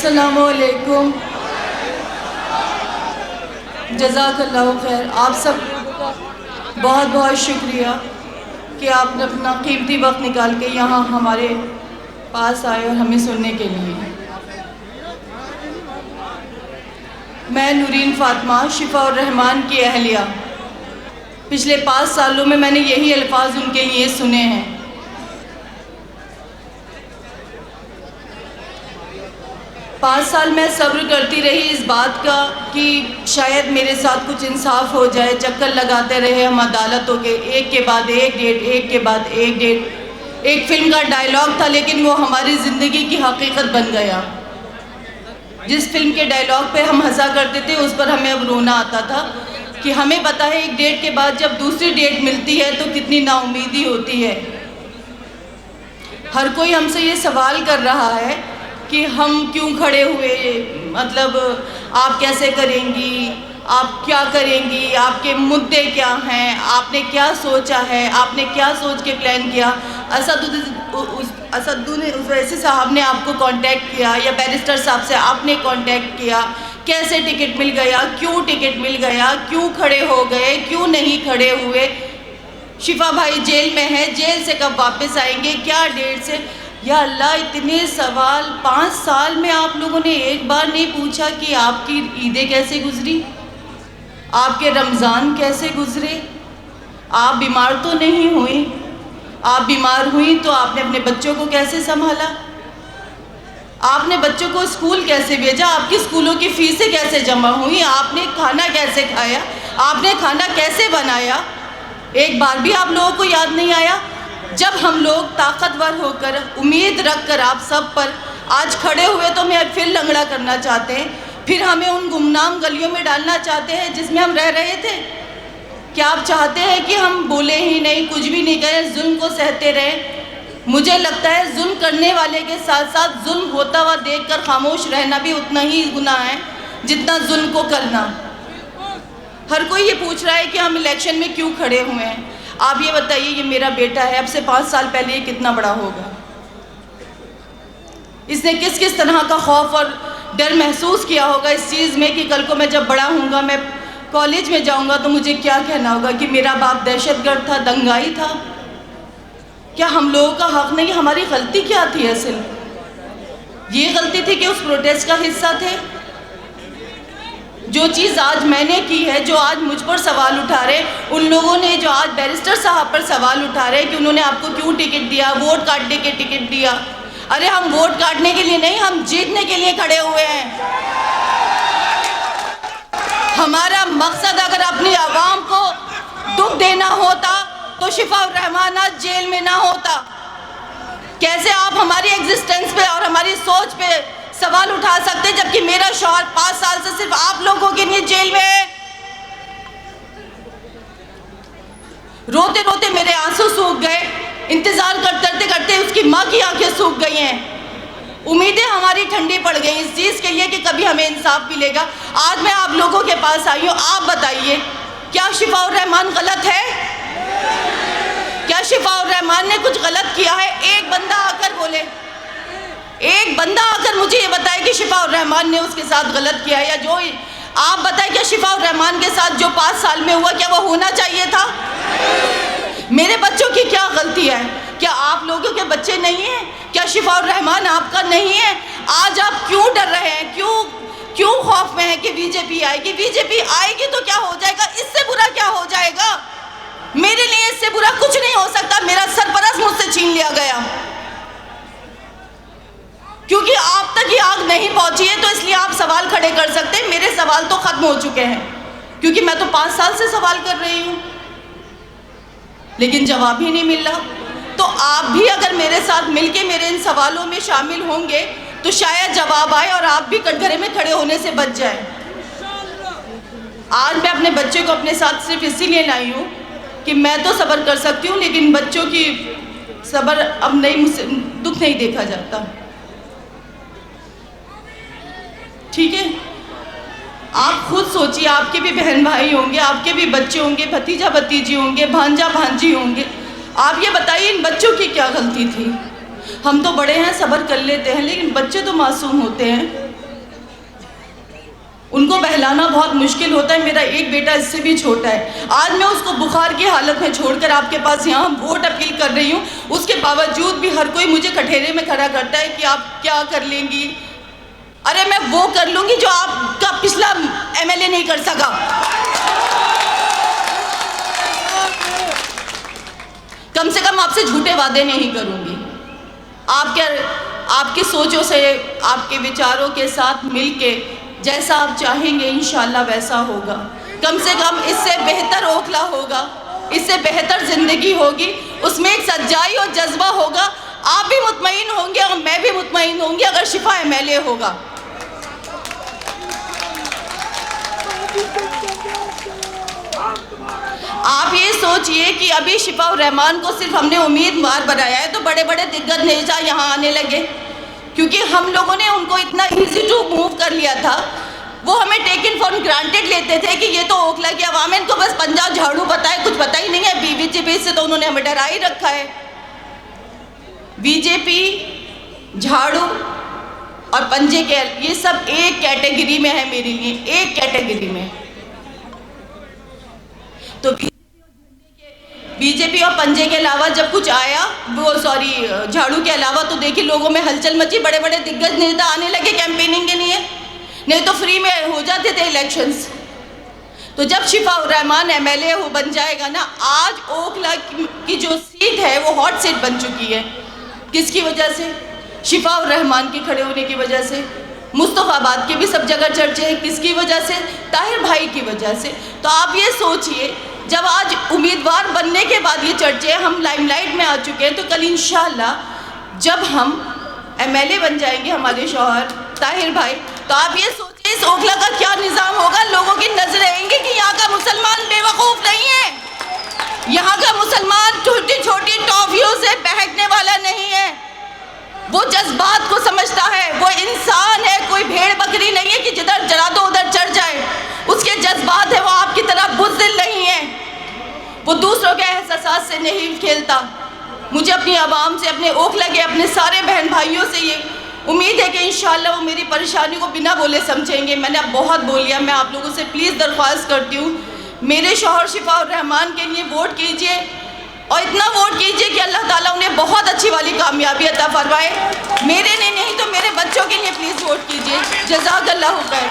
अस्सलामुअलैकुम, जज़ाकल्लाहु खैर। आप सब बहुत बहुत शुक्रिया कि आपने अपना कीमती वक्त निकाल के यहाँ हमारे पास आए और हमें सुनने के लिए। मैं नूरीन फ़ातिमा, शिफ़ा उर रहमान की अहलिया। पिछले 5 सालों में मैंने यही अल्फाज उनके लिए सुने हैं। पाँच साल मैं सब्र करती रही इस बात का कि शायद मेरे साथ कुछ इंसाफ हो जाए। चक्कर लगाते रहे हम अदालतों के, एक के बाद एक डेट, एक के बाद एक डेट। एक फ़िल्म का डायलॉग था लेकिन वो हमारी ज़िंदगी की हकीकत बन गया। जिस फिल्म के डायलॉग पे हम हंसा करते थे उस पर हमें अब रोना आता था कि हमें पता है एक डेट के बाद जब दूसरी डेट मिलती है तो कितनी नाउमीदी होती है। हर कोई हमसे ये सवाल कर रहा है कि हम क्यों खड़े हुए, मतलब आप कैसे करेंगी, आप क्या करेंगी, आपके मुद्दे क्या हैं, आपने क्या सोचा है, आपने क्या सोच के प्लान किया। असदुद्दीन ओवैसी साहब ने आपको कांटेक्ट किया या बैरिस्टर साहब से आपने कांटेक्ट किया, कैसे टिकट मिल गया, क्यों टिकट मिल गया, क्यों खड़े हो गए, क्यों नहीं खड़े हुए। शिफा भाई जेल में है, जेल से कब वापस आएंगे, क्या डेट से। या अल्लाह, इतने सवाल 5 साल में आप लोगों ने एक बार नहीं पूछा कि आपकी ईदें कैसे गुजरी, आपके रमज़ान कैसे गुजरे। आप बीमार तो नहीं हुई, आप बीमार हुई तो आपने अपने बच्चों को कैसे संभाला, आपने बच्चों को स्कूल कैसे भेजा, आपकी स्कूलों की फ़ीसें कैसे जमा हुई, आपने खाना कैसे खाया, आपने खाना कैसे बनाया। एक बार भी आप लोगों को याद नहीं आया। जब हम लोग ताकतवर होकर उम्मीद रखकर आप सब पर आज खड़े हुए तो हमें फिर लंगड़ा करना चाहते हैं, फिर हमें उन गुमनाम गलियों में डालना चाहते हैं जिसमें हम रह रहे थे। क्या आप चाहते हैं कि हम बोले ही नहीं, कुछ भी नहीं करें, जुल्म को सहते रहें। मुझे लगता है जुल्म करने वाले के साथ साथ जुल्म होता हुआ देखकर खामोश रहना भी उतना ही गुनाह है जितना जुल्म को करना। हर कोई ये पूछ रहा है कि हम इलेक्शन में क्यों खड़े हुए हैं। आप ये बताइए, ये मेरा बेटा है, अब से 5 साल पहले ये कितना बड़ा होगा। इसने किस किस तरह का खौफ और डर महसूस किया होगा इस चीज़ में कि कल को मैं जब बड़ा होऊंगा, मैं कॉलेज में जाऊंगा तो मुझे क्या कहना होगा कि मेरा बाप दहशतगर्द था, दंगाई था। क्या हम लोगों का हक नहीं? हमारी गलती क्या थी? असल ये गलती थी कि उस प्रोटेस्ट का हिस्सा थे। जो चीज़ आज मैंने की है, जो आज मुझ पर सवाल उठा रहे, उन लोगों ने जो आज बैरिस्टर साहब पर सवाल उठा रहे कि उन्होंने आपको क्यों टिकट दिया, वोट काटने के टिकट दिया। अरे हम वोट काटने के लिए नहीं, हम जीतने के लिए खड़े हुए हैं। हमारा मकसद अगर अपनी आवाम को दुख देना होता तो शिफा उर रहमान आज जेल में ना होता। कैसे आप हमारी एग्जिस्टेंस पे और हमारी सोच पे सवाल उठा सकते जबकि मेरा शौहर 5 साल से सिर्फ आप लोगों के लिए जेल में है। रोते रोते मेरे आंसू सूख गए, इंतजार करते करते उसकी माँ की आंखें सूख गई हैं। उम्मीदें हमारी ठंडी पड़ गई इस चीज़ के लिए कि कभी हमें इंसाफ मिलेगा। आज मैं आप लोगों के पास आई हूँ, आप बताइए क्या शिफा उर रहमान गलत है? क्या शिफा उर रहमान ने कुछ गलत किया है? एक बंदा आकर बोले, एक बंदा आकर मुझे ये बताए कि शिफा उर रहमान ने उसके साथ गलत किया है। या जो आप बताएं, क्या शिफा उर रहमान के साथ जो 5 साल में हुआ क्या वो होना चाहिए था? मेरे बच्चों की क्या गलती है? क्या आप लोगों के बच्चे नहीं हैं? क्या शिफा उर रहमान आपका नहीं है? आज आप क्यों डर रहे हैं, क्यों खौफ में है कि बीजेपी आएगी? बीजेपी आएगी तो क्या हो जाएगा? इससे बुरा क्या हो जाएगा? मेरे लिए इससे बुरा कुछ नहीं हो सकता। मेरा सरपरस्त मुझसे छीन लिया गया क्योंकि आप तक ये आग नहीं पहुंची है, तो इसलिए आप सवाल खड़े कर सकते हैं। मेरे सवाल तो खत्म हो चुके हैं क्योंकि मैं तो 5 साल से सवाल कर रही हूँ लेकिन जवाब ही नहीं मिल रहा। तो आप भी अगर मेरे साथ मिलके मेरे इन सवालों में शामिल होंगे तो शायद जवाब आए और आप भी कटघरे में खड़े होने से बच जाए। आज मैं अपने बच्चे को अपने साथ सिर्फ इसीलिए लाई हूँ कि मैं तो सब्र कर सकती हूँ लेकिन बच्चों की सब्र अब नहीं, मुझसे दुख नहीं देखा जाता। ठीक है, आप खुद सोचिए, आपके भी बहन भाई होंगे, आपके भी बच्चे होंगे, भतीजा भतीजी होंगे, भांजा भांजी होंगे। आप ये बताइए इन बच्चों की क्या गलती थी? हम तो बड़े हैं, सब्र कर लेते हैं, लेकिन बच्चे तो मासूम होते हैं। चलाना बहुत मुश्किल होता है। मेरा एक बेटा इससे भी छोटा है। आज मैं उसको बुखार की हालत में छोड़कर आपके पास यहाँ वोट अपील कर रही हूँ। उसके बावजूद भी हर कोई मुझे कठेरे में खड़ा करता है कि आप क्या कर लेंगी। अरे मैं वो कर लूँगी जो आपका पिछला MLA नहीं कर सका। कम से कम आपसे झूठे वादे नहीं करूँगी। आपके सोचों से, आपके विचारों के साथ मिलके जैसा आप चाहेंगे इंशाल्लाह वैसा होगा। कम से कम इससे बेहतर ओखला होगा, इससे बेहतर ज़िंदगी होगी, उसमें एक सच्चाई और जज्बा होगा। आप भी मुतमईन होंगे और मैं भी मुतमईन होंगी अगर शिफा MLA होगा। आप ये सोचिए कि अभी शिफा उर रहमान को सिर्फ हमने उम्मीदवार बनाया है तो बड़े बड़े दिग्गज नेता यहाँ आने लगे, क्योंकि हम लोगों ने उनको इतना इजी टू मूव कर लिया था। वो हमें टेकन फॉर ग्रांटेड लेते थे कि ये तो ओखला की आवाम है, इनको बस पंजाब झाड़ू पता है, कुछ पता ही नहीं है। बीजेपी से तो उन्होंने हमें डरा ही रखा है। बीजेपी, झाड़ू और पंजे के, ये सब एक कैटेगरी में है मेरे लिए, एक कैटेगरी में। तो बीजेपी और पंजे के अलावा जब कुछ आया, झाड़ू के अलावा, तो देखिए लोगों में हलचल मची, बड़े बड़े दिग्गज नेता आने लगे कैंपेनिंग के लिए, नहीं तो फ्री में हो जाते थे इलेक्शंस। तो जब शिफा उर रहमान MLA बन जाएगा ना, आज ओखला की जो सीट है वो हॉट सीट बन चुकी है। किसकी वजह से? शिफा उर रहमान के खड़े होने की वजह से। मुस्तफ़ाबाद के भी सब जगह चर्चे हैं, किसकी वजह से? ताहिर भाई की वजह से। तो आप ये सोचिए, जब आज उम्मीदवार बनने के बाद ये चर्चे हम लाइमलाइट में आ चुके हैं, तो कल इंशाल्लाह जब हम MLA बन जाएंगे हमारे शौहर ताहिर भाई, तो आप ये सोचिए इस ओखला का क्या निज़ाम होगा। लोगों की नजरें आएंगी कि यहाँ का मुसलमान बेवकूफ़ नहीं है, यहाँ का मुसलमान छोटी छोटी टॉफियों से बहकने वाला नहीं है, वो जज्बात को समझता है, वो इंसान है, कोई भेड़ बकरी नहीं है कि जिधर जला दो उधर चढ़ जाए। उसके जज्बात है, वो आपकी तरह बुज़दिल नहीं है, वो दूसरों के एहसास से नहीं खेलता। मुझे अपनी आवाम से, अपने ओखला के अपने सारे बहन भाइयों से ये उम्मीद है कि इंशाल्लाह वो मेरी परेशानी को बिना बोले समझेंगे। मैंने अब बहुत बोल लिया, मैं आप लोगों से प्लीज़ दरख्वास्त करती हूँ, मेरे शौहर शिफा उर रहमान के लिए वोट कीजिए, और इतना वोट कीजिए कि अल्लाह ताला उन्हें बहुत अच्छी वाली कामयाबी अता फरमाए। मेरे लिए नहीं तो मेरे बच्चों के लिए प्लीज़ वोट कीजिए। जज़ाकल्लाहु खैर।